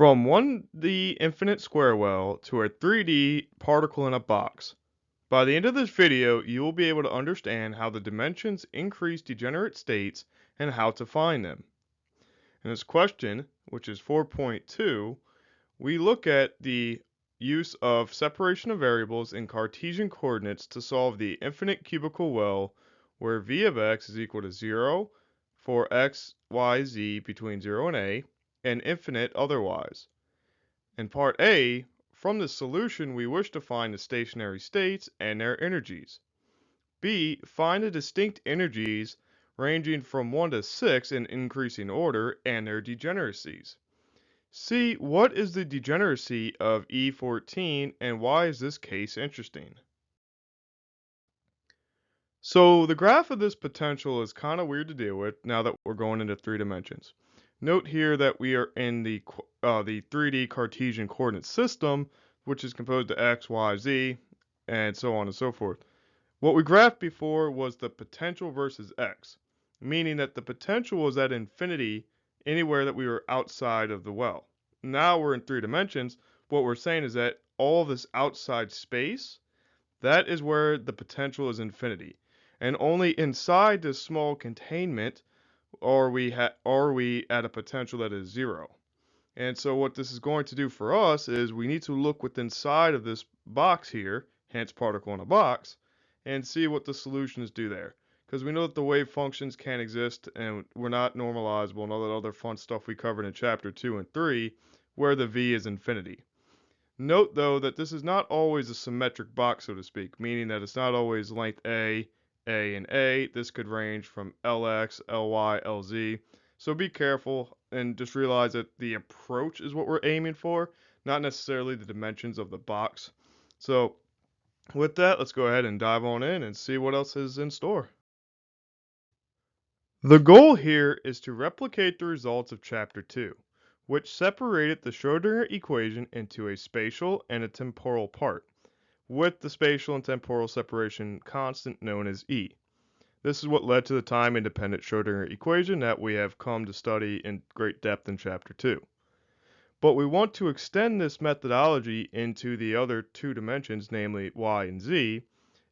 From 1D infinite square well to a 3D particle in a box. By the end of this video, you will be able to understand how the dimensions increase degenerate states and how to find them. In this question, which is 4.2, we look at the use of separation of variables in Cartesian coordinates to solve the infinite cubical well where v of x is equal to 0 for x, y, z between 0 and a, and infinite otherwise. In part A, from the solution we wish to find the stationary states and their energies. B, find the distinct energies ranging from 1 to 6 in increasing order and their degeneracies. C, what is the degeneracy of 𝐸14 and why is this case interesting? So the graph of this potential is kind of weird to deal with now that we're going into 3 dimensions. Note here that we are in the 3D Cartesian coordinate system, which is composed of x, y, z, and so on and so forth. What we graphed before was the potential versus x, meaning that the potential was at infinity anywhere that we were outside of the well. Now we're in 3 dimensions. What we're saying is that all this outside space, that is where the potential is infinity. And only inside this small containment are we at a potential that is 0. And so what this is going to do for us is we need to look within inside of this box here, hence particle in a box, and see what the solutions do there. Because we know that the wave functions can exist and we're not normalizable and all that other fun stuff we covered in chapter 2 and 3, where the v is infinity. Note though that this is not always a symmetric box, so to speak, meaning that it's not always length A, and A. This could range from Lx, Ly, Lz. So be careful and just realize that the approach is what we're aiming for, not necessarily the dimensions of the box. So with that, let's go ahead and dive on in and see what else is in store. The goal here is to replicate the results of chapter 2, which separated the Schrödinger equation into a spatial and a temporal part, with the spatial and temporal separation constant known as E. This is what led to the time-independent Schrödinger equation that we have come to study in great depth in chapter 2. But we want to extend this methodology into the other 2 dimensions, namely y and z,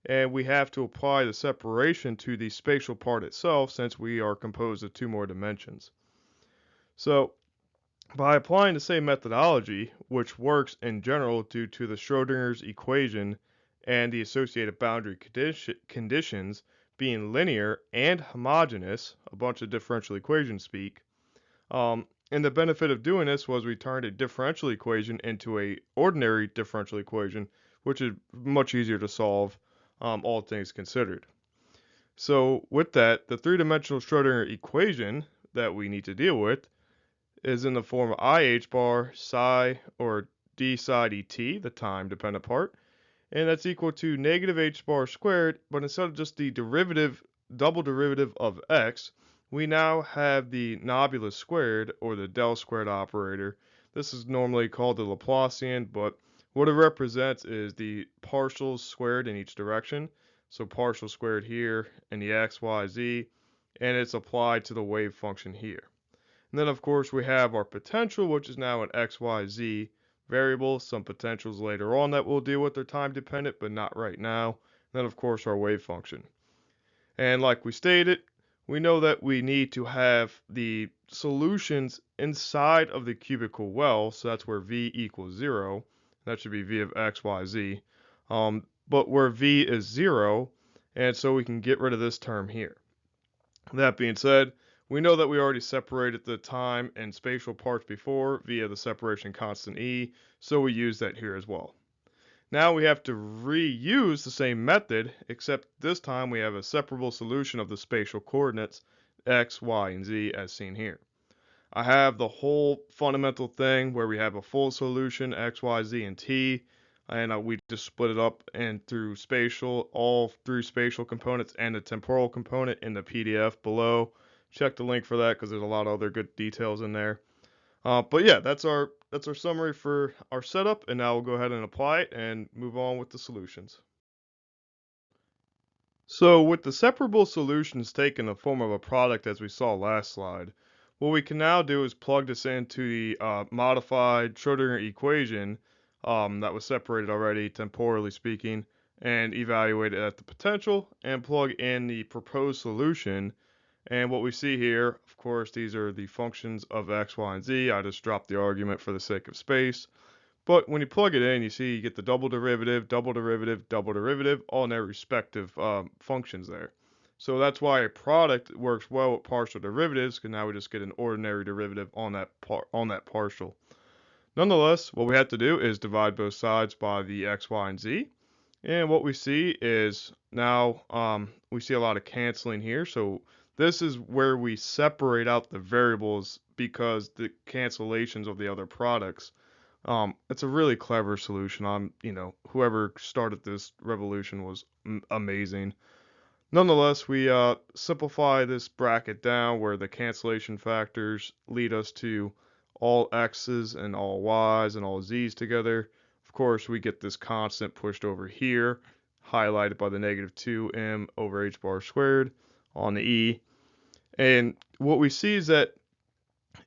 and we have to apply the separation to the spatial part itself since we are composed of 2 more dimensions. So by applying the same methodology, which works in general due to the Schrödinger's equation and the associated boundary conditions being linear and homogeneous, a bunch of differential equation speak, and the benefit of doing this was we turned a differential equation into a ordinary differential equation, which is much easier to solve, all things considered. So with that, the 3-dimensional Schrödinger equation that we need to deal with is in the form of IH bar psi or d psi dt, the time dependent part, and that's equal to negative h bar squared, but instead of just the double derivative of x, we now have the nobulus squared or the del squared operator. This is normally called the Laplacian, but what it represents is the partials squared in each direction. So partial squared here in the x, y, z, and it's applied to the wave function here. And then of course we have our potential, which is now an x, y, z variable. Some potentials later on that we'll deal with are time dependent, but not right now. And then of course our wave function. And like we stated, we know that we need to have the solutions inside of the cubical well, so that's where v equals 0. That should be v of x, y, z. But where v is 0, and so we can get rid of this term here. That being said, we know that we already separated the time and spatial parts before via the separation constant E, so we use that here as well. Now we have to reuse the same method, except this time we have a separable solution of the spatial coordinates x, y, and z as seen here. I have the whole fundamental thing where we have a full solution x, y, z, and t, and we just split it up and through spatial, all 3 spatial components and the temporal component in the PDF below. Check the link for that because there's a lot of other good details in there. But yeah, that's our summary for our setup, and now we'll go ahead and apply it and move on with the solutions. So with the separable solutions taking the form of a product as we saw last slide, What we can now do is plug this into the modified Schrödinger equation that was separated already, temporally speaking, and evaluate it at the potential and plug in the proposed solution. And what we see here, of course, these are the functions of x, y, and z. I just dropped the argument for the sake of space. But when you plug it in, you see you get the double derivative, double derivative, double derivative, all in their respective functions there. So that's why a product works well with partial derivatives, because now we just get an ordinary derivative on that partial. Nonetheless, what we have to do is divide both sides by the x, y, and z. And what we see is now we see a lot of canceling here. So this is where we separate out the variables because the cancellations of the other products. It's a really clever solution. Whoever started this revolution was amazing. Nonetheless, we simplify this bracket down where the cancellation factors lead us to all x's and all y's and all z's together. Of course, we get this constant pushed over here, highlighted by the negative 2m over h bar squared on the e. And what we see is that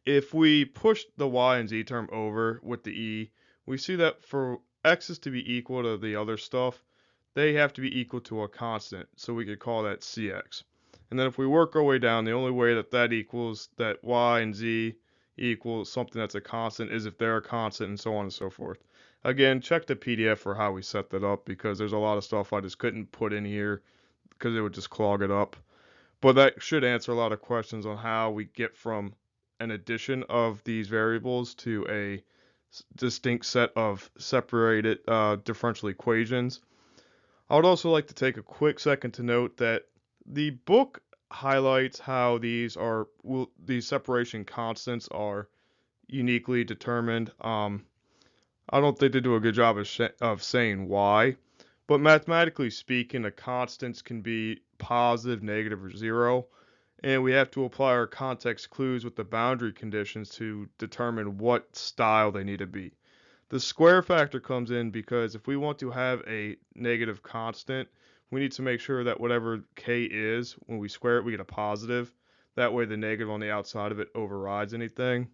if we push the y and z term over with the e, we see that for x's to be equal to the other stuff, they have to be equal to a constant. So we could call that cx. And then if we work our way down, the only way that that equals that y and z equals something that's a constant is if they're a constant, and so on and so forth. Again, check the PDF for how we set that up, because there's a lot of stuff I just couldn't put in here because it would just clog it up. But that should answer a lot of questions on how we get from an addition of these variables to a distinct set of separated differential equations. I would also like to take a quick second to note that the book highlights how these separation constants are uniquely determined. I don't think they do a good job of saying why, but mathematically speaking, the constants can be positive, negative, or zero, and we have to apply our context clues with the boundary conditions to determine what style they need to be. The square factor comes in because if we want to have a negative constant, we need to make sure that whatever k is, when we square it, we get a positive. That way the negative on the outside of it overrides anything.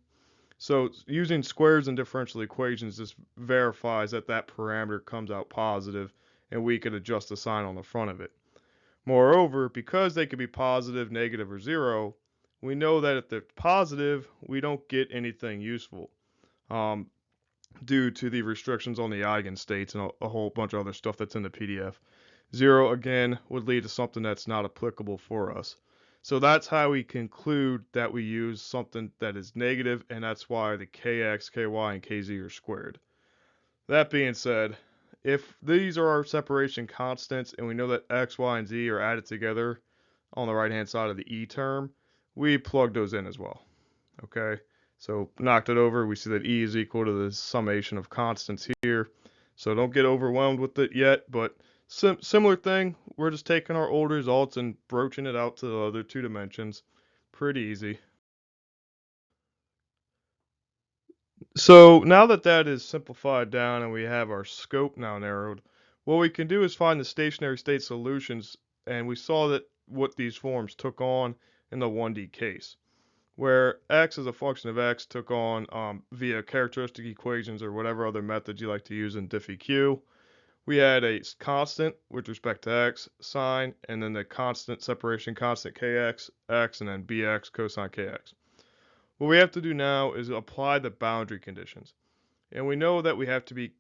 So using squares and differential equations just verifies that that parameter comes out positive, and we could adjust the sign on the front of it. Moreover, because they could be positive, negative, or zero, we know that if they're positive, we don't get anything useful due to the restrictions on the eigenstates and a whole bunch of other stuff that's in the PDF. Zero, again, would lead to something that's not applicable for us. So that's how we conclude that we use something that is negative, and that's why the kx, ky, and kz are squared. That being said, if these are our separation constants and we know that x, y, and z are added together on the right-hand side of the e term, we plug those in as well. Okay, so knocked it over, we see that e is equal to the summation of constants here. So don't get overwhelmed with it yet, but similar thing, we're just taking our old results and broaching it out to the other two dimensions. Pretty easy. So now that that is simplified down and we have our scope now narrowed, what we can do is find the stationary state solutions, and we saw that what these forms took on in the 1D case, where x as a function of x took on via characteristic equations or whatever other methods you like to use in 𝐷𝚃. We had a constant with respect to x, sine, and then the constant separation constant kx, x, and then bx cosine kx. What we have to do now is apply the boundary conditions. And we know that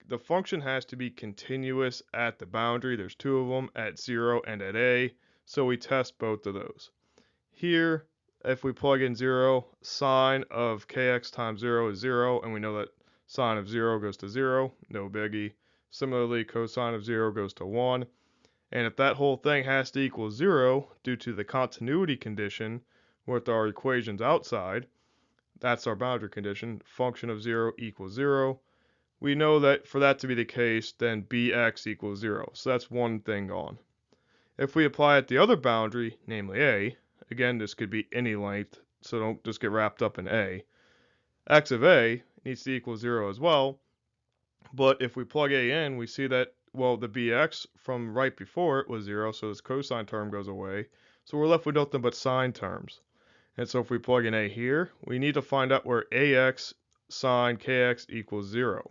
the function has to be continuous at the boundary. There's two of them, at 0 and at a, so we test both of those. Here, if we plug in 0, sine of kx times 0 is 0, and we know that sine of 0 goes to 0, no biggie. Similarly, cosine of 0 goes to 1. And if that whole thing has to equal 0 due to the continuity condition with our equations outside, that's our boundary condition, function of 0 equals 0. We know that for that to be the case, then bx equals 0. So that's one thing gone. If we apply it the other boundary, namely a, again, this could be any length, so don't just get wrapped up in a. X of a needs to equal 0 as well. But if we plug a in, we see that, well, the bx from right before it was 0, so this cosine term goes away. So we're left with nothing but sine terms. And so if we plug in A here, we need to find out where AX sine KX equals 0.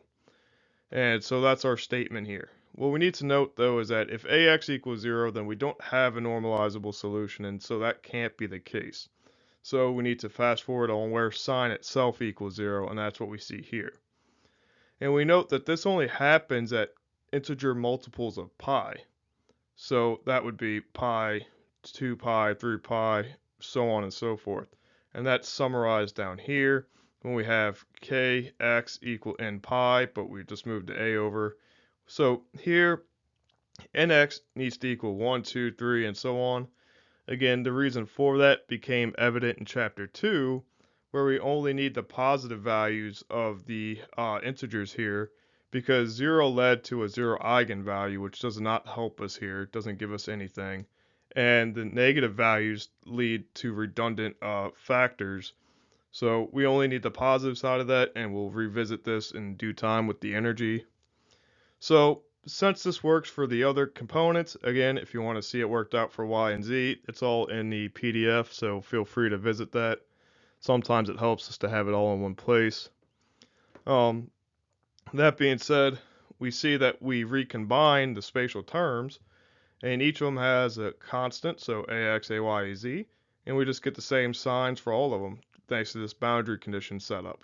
And so that's our statement here. What we need to note though is that if AX equals 0, then we don't have a normalizable solution, and so that can't be the case. So we need to fast forward on where sine itself equals 0, and that's what we see here. And we note that this only happens at integer multiples of pi. So that would be pi, 2 pi, 3 pi, so on and so forth. And that's summarized down here when we have kx equal n pi, but we just moved the a over. So here, nx needs to equal 1, 2, 3, and so on. Again, the reason for that became evident in chapter 2, where we only need the positive values of the integers here, because 0 led to a 0 eigenvalue, which does not help us here. It doesn't give us anything. And the negative values lead to redundant factors. So we only need the positive side of that, and we'll revisit this in due time with the energy. So since this works for the other components, again, if you want to see it worked out for y and z, it's all in the PDF, so feel free to visit that. Sometimes it helps us to have it all in one place. That being said, we see that we recombine the spatial terms, and each of them has a constant, so ax, ay, az, and we just get the same signs for all of them, thanks to this boundary condition setup.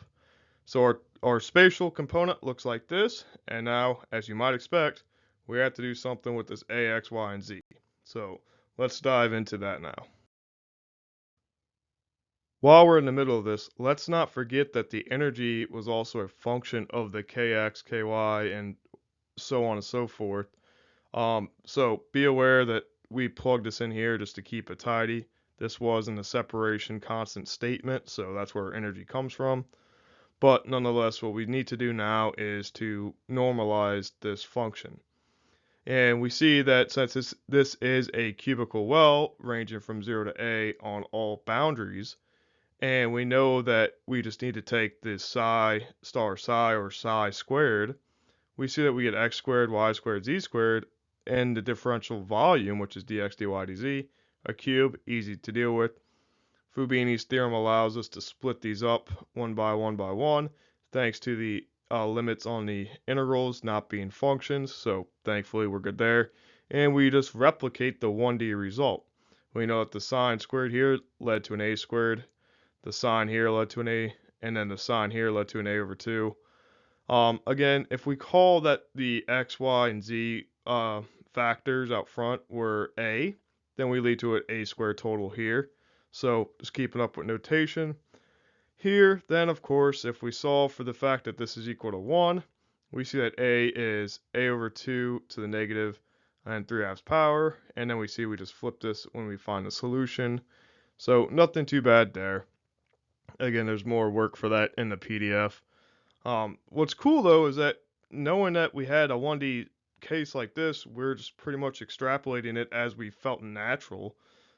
So our spatial component looks like this, and now, as you might expect, we have to do something with this ax, y, and z. So let's dive into that now. While we're in the middle of this, let's not forget that the energy was also a function of the kx, ky, and so on and so forth. So be aware that we plugged this in here just to keep it tidy. This was in the separation constant statement, so that's where energy comes from. But nonetheless, what we need to do now is to normalize this function. And we see that since this is a cubical well ranging from 0 to a on all boundaries, and we know that we just need to take this psi star psi or psi squared, we see that we get x squared, y squared, z squared, and the differential volume, which is dx, dy, dz, a cube, easy to deal with. Fubini's theorem allows us to split these up one by one, thanks to the limits on the integrals not being functions, so thankfully we're good there. And we just replicate the 1D result. We know that the sine squared here led to an a squared, the sine here led to an a, and then the sine here led to an a over 2. Again, if we call that the x, y, and z factors out front were a, then we lead to an a squared total here. So just keeping up with notation. Here, then, of course, if we solve for the fact that this is equal to 1, we see that a is a over 2 to the negative and 3/2 power, and then we see we just flip this when we find the solution. So nothing too bad there. Again, there's more work for that in the PDF. What's cool though is that knowing that we had a 1D case like this, we're just pretty much extrapolating it as we felt natural.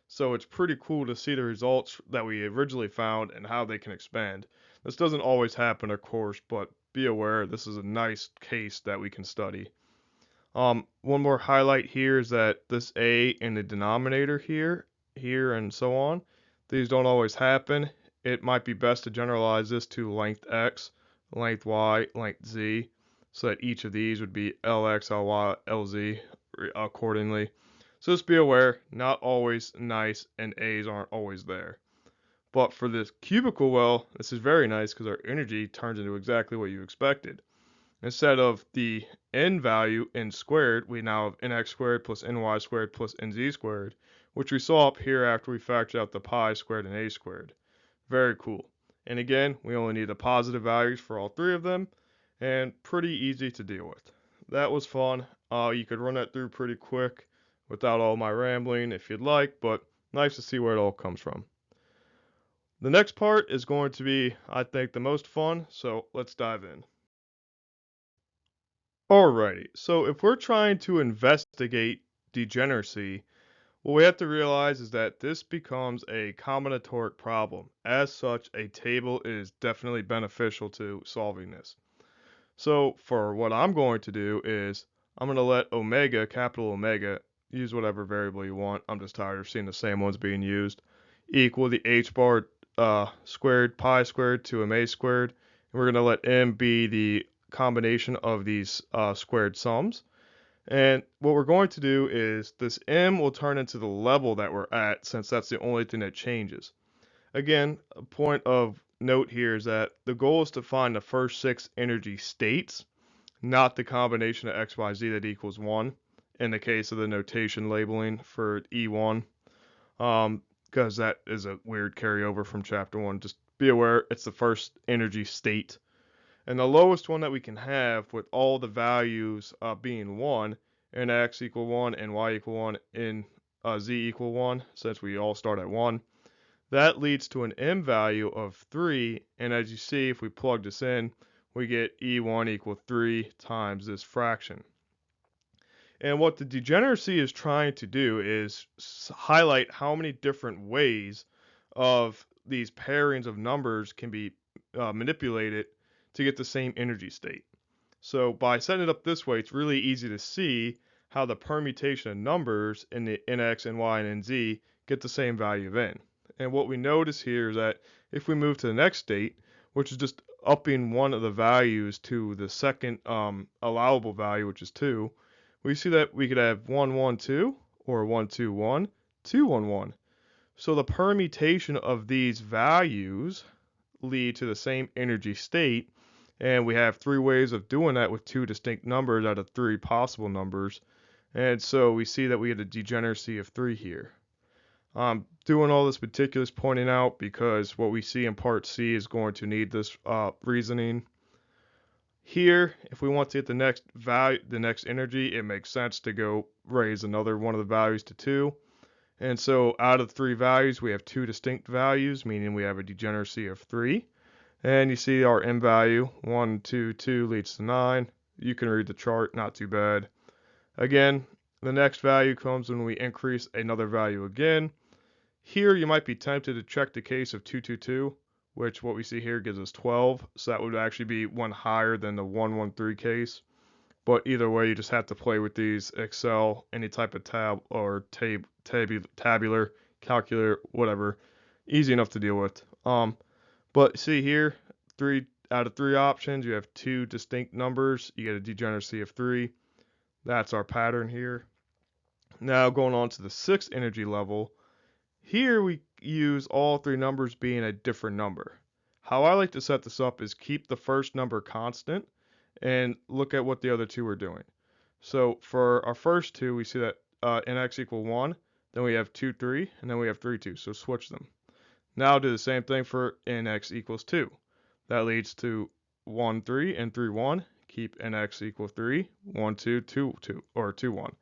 So it's pretty cool to see the results that we originally found and how they can expand. This doesn't always happen, of course, but be aware this is a nice case that we can study. One more highlight here is that this a in the denominator here, and so on, these don't always happen. It might be best to generalize this to length x, length y, length z, so that each of these would be Lx, Ly, Lz accordingly. So just be aware, not always nice, and A's aren't always there. But for this cubical well, this is very nice because our energy turns into exactly what you expected. Instead of the n value, n squared, we now have nx squared plus ny squared plus nz squared, which we saw up here after we factored out the pi squared and a squared. Very cool. And again, we only need the positive values for all three of them, and pretty easy to deal with. That was fun. You could run that through pretty quick without all my rambling if you'd like, but nice to see where it all comes from. The next part is going to be, I think, the most fun, so let's dive in. Alrighty, so if we're trying to investigate degeneracy, what we have to realize is that this becomes a combinatoric problem. As such, a table is definitely beneficial to solving this. So for what I'm going to do is I'm going to let omega, capital Omega, use whatever variable you want. I'm just tired of seeing the same ones being used, equal the h bar squared pi squared to m_a squared. And we're going to let m be the combination of these squared sums. And what we're going to do is this m will turn into the level that we're at, since that's the only thing that changes. Again, a point of note here is that the goal is to find the first 6 energy states, not the combination of x, y, z that equals 1 in the case of the notation labeling for E1, because that is a weird carryover from chapter 1. Just be aware it's the first energy state. And the lowest one that we can have with all the values being 1, and x equal 1 and y equal 1 and z equal 1, since we all start at 1, that leads to an m value of 3. And as you see, if we plug this in, we get E1 equal 3 times this fraction. And what the degeneracy is trying to do is highlight how many different ways of these pairings of numbers can be manipulated to get the same energy state. So by setting it up this way, it's really easy to see how the permutation of numbers in the nx, ny, and nz get the same value of n. And what we notice here is that if we move to the next state, which is just upping one of the values to the second allowable value, which is 2, we see that we could have 1, 1, 2, or 1, 2, 1, 2, 1, 1. So the permutation of these values lead to the same energy state, and we have 3 ways of doing that with 2 distinct numbers out of 3 possible numbers. And so we see that we get a degeneracy of 3 here. I'm doing all this meticulous pointing out because what we see in part C is going to need this reasoning. Here, if we want to get the next value, the next energy, it makes sense to go raise another one of the values to 2. And so out of 3 values, we have 2 distinct values, meaning we have a degeneracy of 3. And you see our m value, 1, 2, 2 leads to 9. You can read the chart, not too bad. Again, the next value comes when we increase another value again. Here you might be tempted to check the case of 2, 2, 2, which what we see here gives us 12. So that would actually be one higher than the 1, 1, 3 case. But either way, you just have to play with these Excel, any type of tab or tabular, calculator, whatever. Easy enough to deal with. But see here, 3 out of 3 options, you have 2 distinct numbers. You get a degeneracy of 3. That's our pattern here. Now going on to the 6th energy level. Here we use all 3 numbers being a different number. How I like to set this up is keep the first number constant and look at what the other 2 are doing. So for our first 2, we see that nx equal 1, then we have 2, 3, and then we have 3, 2. So switch them. Now do the same thing for nx equals 2. That leads to 1, 3, and 3, 1. Keep nx equal 3, 1, 2, 2, 2, or 2, 1.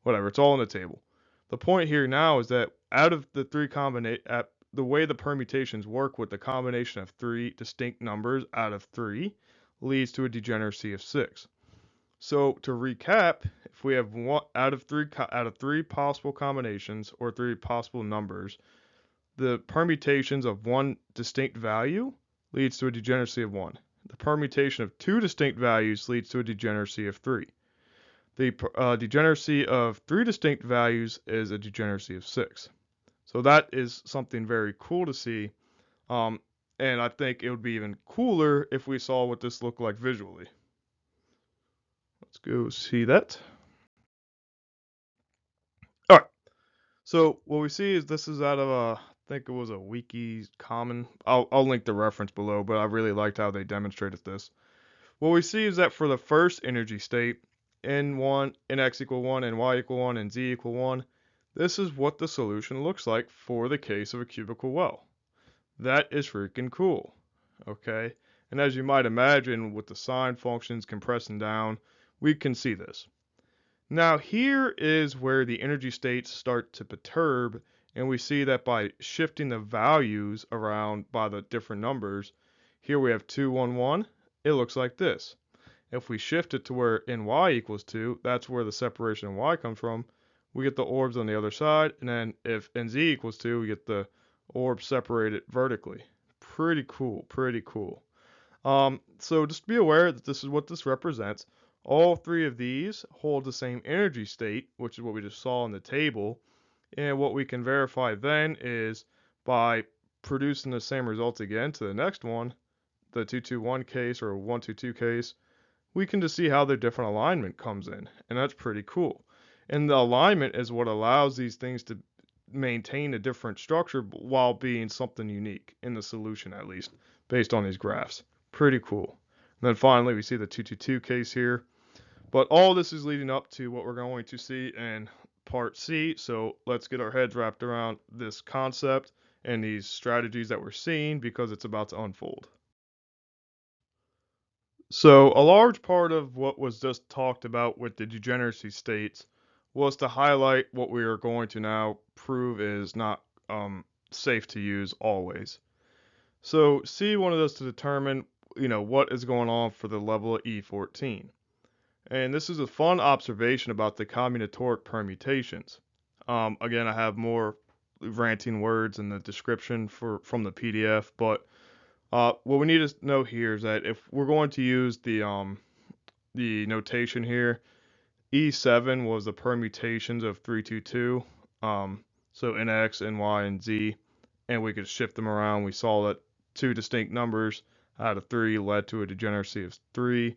Whatever, it's all in the table. The point here now is that out of the 3 the way the permutations work with the combination of 3 distinct numbers out of 3 leads to a degeneracy of 6. So to recap, if we have one out of 3 possible combinations or 3 possible numbers, the permutations of one distinct value leads to a degeneracy of 1. The permutation of 2 distinct values leads to a degeneracy of 3. The degeneracy of 3 distinct values is a degeneracy of 6. So that is something very cool to see. And I think it would be even cooler if we saw what this looked like visually. Let's go see that. All right. So what we see is this is out of I think it was a 𝐕𝐢𝐝𝐿. I'll link the reference below, but I really liked how they demonstrated this. What we see is that for the first energy state, n1, nx equal 1, and y equal 1, and z equal 1, this is what the solution looks like for the case of a cubical well. That is freaking cool. Okay? And as you might imagine, with the sine functions compressing down, we can see this. Now here is where the energy states start to perturb, and we see that by shifting the values around by the different numbers, here we have 2, 1, 1, it looks like this. If we shift it to where ny equals 2, that's where the separation in y comes from, we get the orbs on the other side, and then if nz equals 2, we get the orbs separated vertically. Pretty cool, pretty cool. So just be aware that this is what this represents. All 3 of these hold the same energy state, which is what we just saw in the table. And what we can verify then is by producing the same results again to the next one, the 2-2-1 case or 1-2-2 case, we can just see how the different alignment comes in, and that's pretty cool. And the alignment is what allows these things to maintain a different structure while being something unique in the solution, at least based on these graphs. Pretty cool. And then finally we see the 2-2-2 case here. But all this is leading up to what we're going to see in part C. So let's get our heads wrapped around this concept and these strategies that we're seeing, because it's about to unfold. So a large part of what was just talked about with the degeneracy states was to highlight what we are going to now prove is not safe to use always. So C wanted us to determine, what is going on for the level of E14. And this is a fun observation about the combinatoric permutations. Again, I have more ranting words in the description from the PDF, but what we need to know here is that if we're going to use the notation here, E7 was the permutations of 322, so in X, in Y, and Z, and we could shift them around. We saw that two distinct numbers out of 3 led to a degeneracy of 3.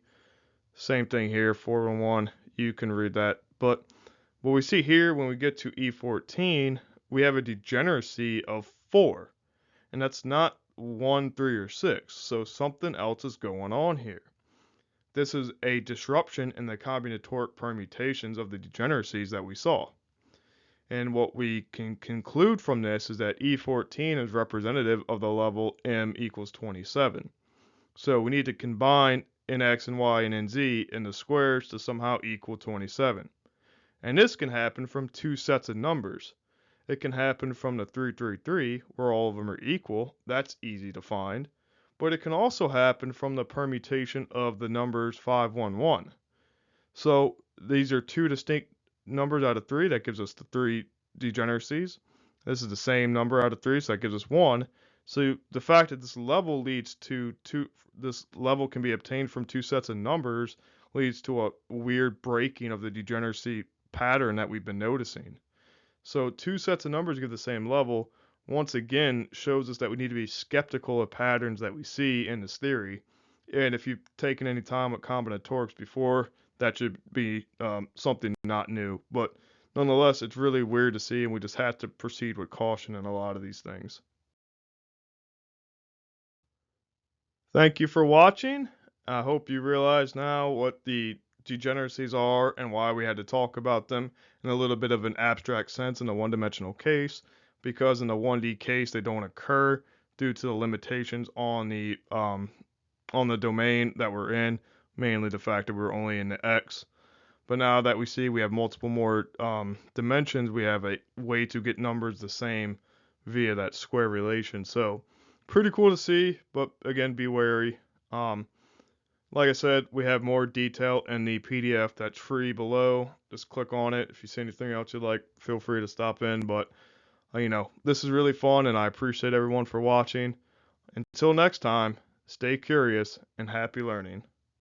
Same thing here, 4 and 1, you can read that. But what we see here when we get to E14, we have a degeneracy of 4, and that's not 1, 3, or 6, so something else is going on here. This is a disruption in the combinatoric permutations of the degeneracies that we saw. And what we can conclude from this is that E14 is representative of the level m equals 27. So we need to combine in X and Y and in Z in the squares to somehow equal 27. And this can happen from two sets of numbers. It can happen from the 333, where all of them are equal. That's easy to find. But it can also happen from the permutation of the numbers 511. So these are two distinct numbers out of 3. That gives us the 3 degeneracies. This is the same number out of 3, so that gives us 1. So the fact that this level leads to this level can be obtained from two sets of numbers leads to a weird breaking of the degeneracy pattern that we've been noticing. So two sets of numbers give the same level, once again shows us that we need to be skeptical of patterns that we see in this theory. And if you've taken any time with combinatorics before, that should be something not new. But nonetheless, it's really weird to see, and we just have to proceed with caution in a lot of these things. Thank you for watching. I hope you realize now what the degeneracies are and why we had to talk about them in a little bit of an abstract sense in a one-dimensional case, because in the 1D case they don't occur due to the limitations on the domain that we're in, mainly the fact that we're only in the X. But now that we see we have multiple more dimensions, we have a way to get numbers the same via that square relation. So pretty cool to see, but again, be wary. Like I said, we have more detail in the PDF that's free below. Just click on it. If you see anything else you'd like, feel free to stop in. But, this is really fun, and I appreciate everyone for watching. Until next time, stay curious and happy learning.